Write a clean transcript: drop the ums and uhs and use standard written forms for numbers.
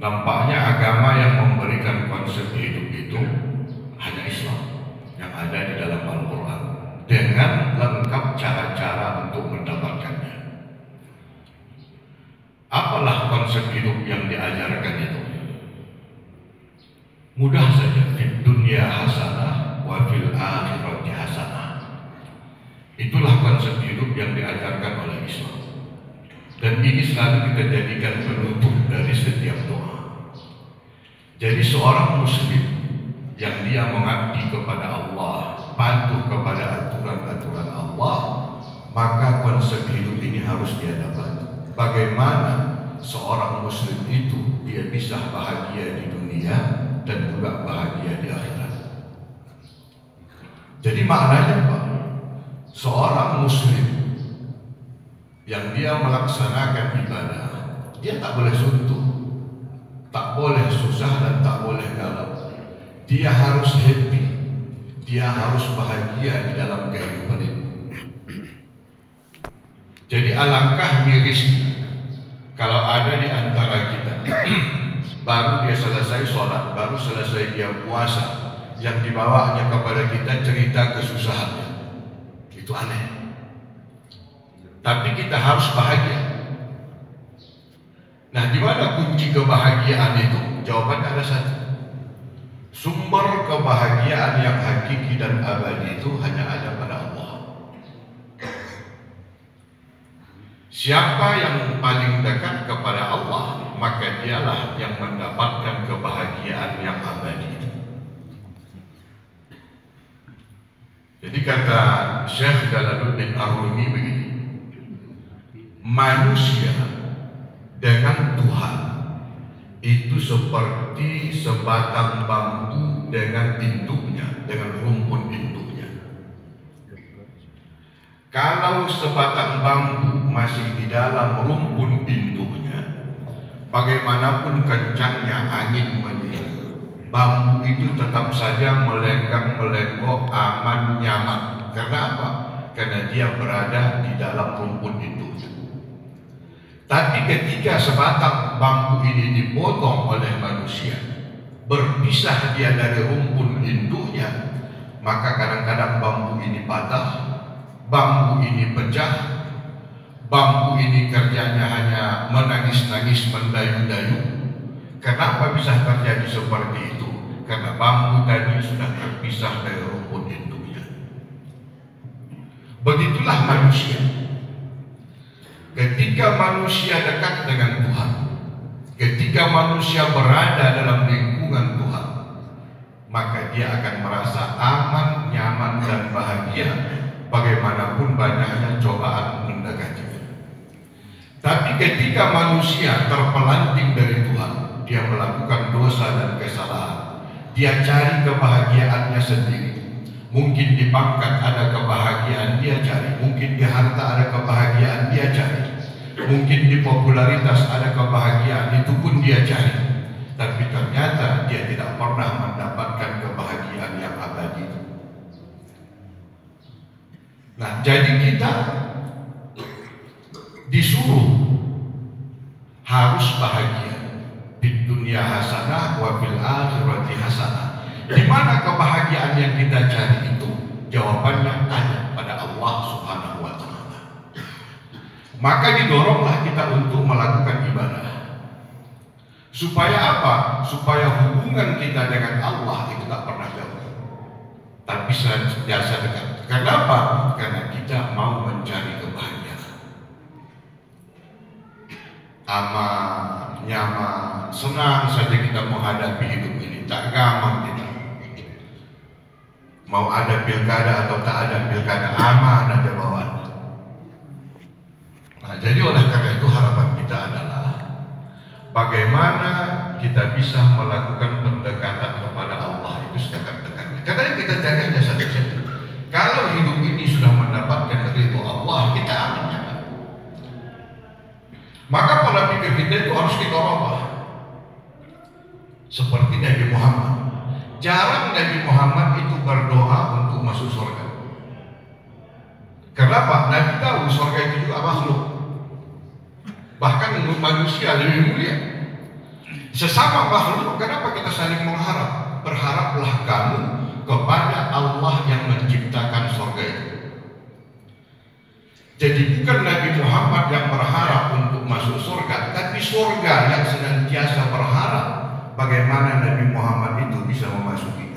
Nampaknya agama yang memberikan konsep hidup itu hanya Islam yang ada di dalam Al-Quran dengan lengkap cara-cara untuk mendapatkannya. Apalah konsep hidup yang diajarkan itu? Mudah saja, fid dunya hasanah wa fil akhirati hasanah. Itulah konsep hidup yang diajarkan oleh Islam. Dan ini selalu kita jadikan penutup dari setiap doa. Jadi seorang muslim yang dia mengabdi kepada Allah, patuh kepada aturan-aturan Allah, maka konsep hidup ini harus dia dapat. Bagaimana seorang muslim itu dia bisa bahagia di dunia dan juga bahagia di akhirat. Jadi maknanya apa? Seorang muslim yang dia melaksanakan ibadah, dia tak boleh suntuk, tak boleh susah dan tak boleh galau. Dia harus happy, dia harus bahagia di dalam kehidupan ini. Jadi alangkah mirisnya kalau ada di antara kita baru dia selesai sholat, baru selesai dia puasa, yang dibawanya kepada kita cerita kesusahannya. Itu aneh. Tapi kita harus bahagia. Nah, di mana kunci kebahagiaan itu? Jawabannya ada satu. Sumber kebahagiaan yang hakiki dan abadi itu hanya ada pada Allah. Siapa yang paling dekat kepada Allah, maka dialah yang mendapatkan kebahagiaan yang abadi. Jadi kata Syekh Jalaluddin Ar-Rumi begini, manusia dengan Tuhan itu seperti sebatang bambu dengan induknya, dengan rumpun induknya. Kalau sebatang bambu masih di dalam rumpun induknya, bagaimanapun kencangnya angin menyiar, bambu itu tetap saja melenggang-melenggok, aman, nyaman. Karena apa? Karena dia berada di dalam rumpun induknya. Tapi ketika sebatang bambu ini dipotong oleh manusia, berpisah dia dari rumpun induknya, maka kadang-kadang bambu ini patah, bambu ini pecah, bambu ini kerjanya hanya menangis-nangis, mendayu-dayu. Kenapa bisa terjadi seperti itu? Karena bambu tadi sudah terpisah dari rumpun induknya. Begitulah manusia. Ketika manusia dekat dengan Tuhan, ketika manusia berada dalam lingkungan Tuhan, maka dia akan merasa aman, nyaman, dan bahagia bagaimanapun banyaknya cobaan mendekatinya. Tapi ketika manusia terpelanting dari Tuhan, dia melakukan dosa dan kesalahan, dia cari kebahagiaannya sendiri. Mungkin di pangkat ada kebahagiaan dia cari, mungkin di harta ada kebahagiaan dia cari, mungkin di popularitas ada kebahagiaan itu pun dia cari. Tapi ternyata dia tidak pernah mendapatkan kebahagiaan yang abadi. Nah, jadi kita disuruh harus bahagia. Di dunia hasanah wa fil akhirati hasanah. Di mana kebahagiaan yang kita cari itu? Jawabannya ada pada Allah Subhanahu wa Ta'ala. Maka didoronglah kita untuk melakukan ibadah. Supaya apa? Supaya hubungan kita dengan Allah itu tak pernah jauh, tapi senantiasa dekat. Kenapa? Karena kita mau mencari kebahagiaan. Aman, nyaman, senang saja kita menghadapi hidup ini. Tak gampang kita. Mau ada pilkada atau tak ada pilkada, aman aja bawaannya. Nah, jadi oleh karena itu harapan kita adalah bagaimana kita bisa melakukan pendekatan kepada Allah itu sedekat-dekatnya. Karena yang kita cari hanya satu-satu. Kalau hidup ini sudah mendapatkan ridho Allah, kita aman. Maka pola pikir kita itu harus kita rubah. Seperti Nabi Muhammad. Jarang Nabi Muhammad itu berdoa untuk masuk surga. Kenapa? Nabi tahu surga itu juga makhluk. Bahkan manusia lebih mulia. Sesama makhluk, kenapa kita saling mengharap? Berharaplah kamu kepada Allah yang menciptakan surga itu. Jadi bukan Nabi Muhammad yang berharap untuk masuk surga, tapi surga yang senantiasa berharap bagaimana Nabi Muhammad itu bisa memasuki.